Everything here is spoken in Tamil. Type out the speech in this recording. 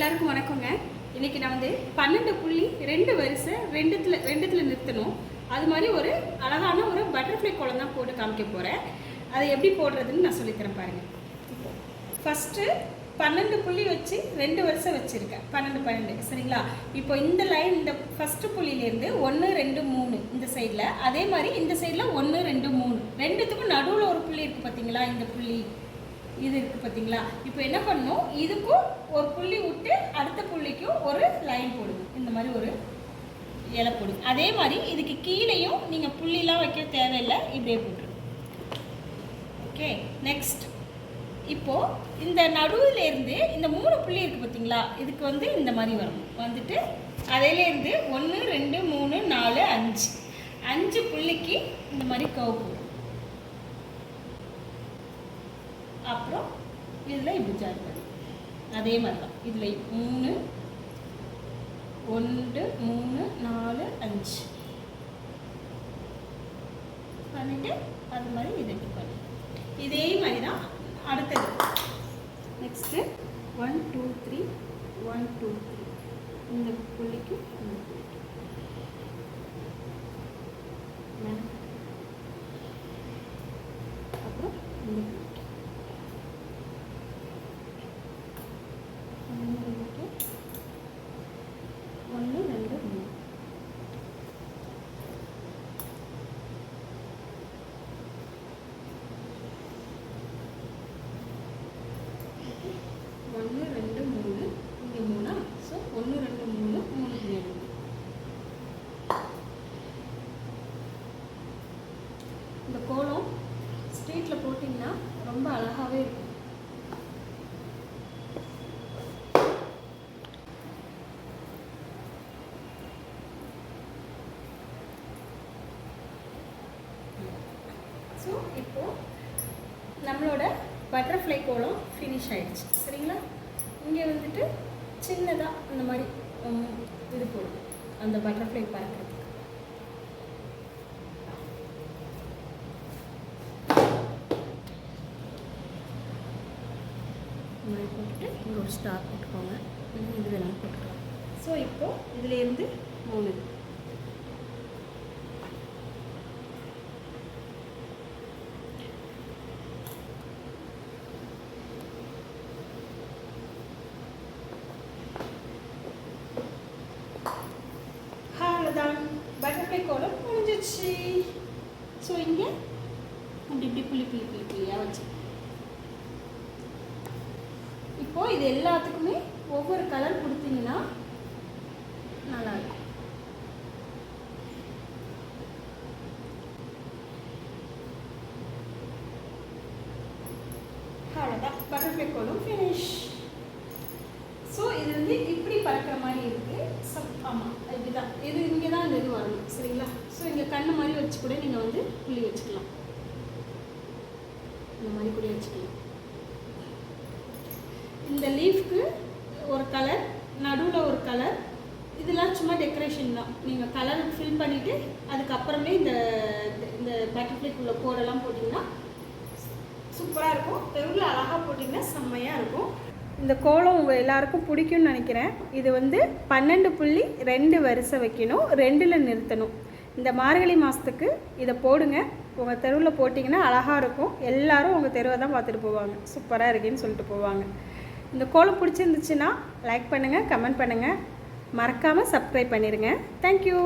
எல்லாருக்கும் வணக்கங்க. இன்றைக்கி நான் வந்து 12 புள்ளி 2 வரிசை ரெண்டுத்தில் நிறுத்தணும். அது மாதிரி ஒரு அழகான ஒரு பட்டர்ஃப்ளை கோலம் தான் போட்டு காமிக்க போகிறேன். அதை எப்படி போடுறதுன்னு நான் சொல்லித்தரேன் பாருங்கள். ஃபஸ்ட்டு 12 புள்ளி வச்சு 2 வரிசை வச்சுருக்கேன். 12 சரிங்களா? இப்போ இந்த லைன், இந்த ஃபஸ்ட்டு புள்ளியிலேருந்து 1 2 3 இந்த சைடில், அதே மாதிரி இந்த சைடில் 1 2 3 ரெண்டுத்துக்கும் நடுவில் ஒரு புள்ளி இருக்குது பார்த்தீங்களா? இந்த புள்ளி இது இருக்குது பார்த்தீங்களா? இப்போ என்ன பண்ணணும், இதுக்கும் ஒரு புள்ளி விட்டு அடுத்த புள்ளிக்கும் ஒரு லைன் போடுங்க. இந்த மாதிரி ஒரு இலை போடுங்க. அதே மாதிரி இதுக்கு கீழேயும் நீங்கள் புள்ளிலாம் வைக்க தேவையில்லை, இப்படியே போட்டுருங்க. ஓகே, நெக்ஸ்ட் இப்போது இந்த நடுவிலேருந்து இந்த 3 புள்ளி இருக்குது பார்த்தீங்களா? இதுக்கு வந்து இந்த மாதிரி வரணும். வந்துட்டு அதிலேருந்து 1 2 3 4 5 புள்ளிக்கு இந்த மாதிரி கவ் போடும். அப்புறம் இதில் இப்படி ஜாயின் பண்ணி அதே மாதிரி தான் இதில் 3 1 3 4 5 பண்ணிவிட்டு அது மாதிரி இதை இப்படி பண்ணி இதே மாதிரி தான் அடுத்தது. நெக்ஸ்ட்டு 1 2 3 1 2 3 இந்த புள்ளிக்கு இந்த புள்ளிக்கு அப்புறம் இந்த புள்ளி 1 2 3 1 2 3 இங்கே 3. ஸோ 1 2 3 3 2. இந்த கோலம் ஸ்ட்ரீட்டில் போட்டிங்கன்னா ரொம்ப அழகாகவே இருக்கும். ஸோ இப்போது நம்மளோட பட்டர்ஃப்ளை கோலம் ஃபினிஷ் ஆகிடுச்சு சரிங்களா? இங்கே வந்துட்டு சின்னதாக அந்த மாதிரி இது போடும், அந்த பட்டர்ஃப்ளை பறக்கிறதுக்கு. இந்த மாதிரி போட்டுட்டு இங்கே ஒரு ஸ்டார் போட்டுக்கோங்க. இது வேணாலும் போட்டுக்கலாம். ஸோ இப்போது இதுலேருந்து 3 தான் பட்டர்ஃப்ளை கோலம் முடிஞ்சிச்சு. ஸோ இங்கே அப்படி இப்படி புள்ளியாக வச்சு இப்போது இது எல்லாத்துக்குமே ஒவ்வொரு கலர் கொடுத்தீங்கன்னா நல்லாயிருக்கும். அவ்வளோதான், பட்டர்ஃப்ளை கோலம் ஃபினிஷ். ஸோ இது வந்து இப்படி பறக்கிற மாதிரி இருக்குது. ஆமாம், இப்படிதான் இது இங்கே தான் இந்த இது வரணும் சரிங்களா? ஸோ இங்கே கண்ணு மாதிரி வச்சு கூட நீங்கள் வந்து புள்ளி வச்சுக்கலாம். இந்த மாதிரி கூட வச்சுக்கலாம். இந்த லீஃப்க்கு ஒரு கலர், நடுவில் ஒரு கலர், இதெல்லாம் சும்மா டெக்கரேஷன் தான். நீங்கள் கலர் ஃபில் பண்ணிவிட்டு அதுக்கப்புறமே இந்த இந்த பட்டர்ஃப்ளைக்குள்ள கோடெல்லாம் போட்டிங்கன்னா சூப்பராக இருக்கும். எவ்வளோ அழகாக போட்டிங்கன்னா செம்மையாக இருக்கும். இந்த கோலம் உங்கள் எல்லாருக்கும் பிடிக்கும்னு நினைக்கிறேன். இது வந்து 12 புள்ளி 2 வரிசை வைக்கணும், 2ல் நிறுத்தணும். இந்த மார்கழி மாதத்துக்கு இதை போடுங்க. உங்கள் தெருவில் போட்டிங்கன்னா அழகாக இருக்கும். எல்லோரும் உங்கள் தெருவை தான் பார்த்துட்டு போவாங்க, சூப்பராக இருக்குன்னு சொல்லிட்டு போவாங்க. இந்த கோலம் பிடிச்சிருந்துச்சுன்னா லைக் பண்ணுங்கள், கமெண்ட் பண்ணுங்கள், மறக்காமல் சப்ஸ்கிரைப் பண்ணிடுங்க. தேங்க்யூ.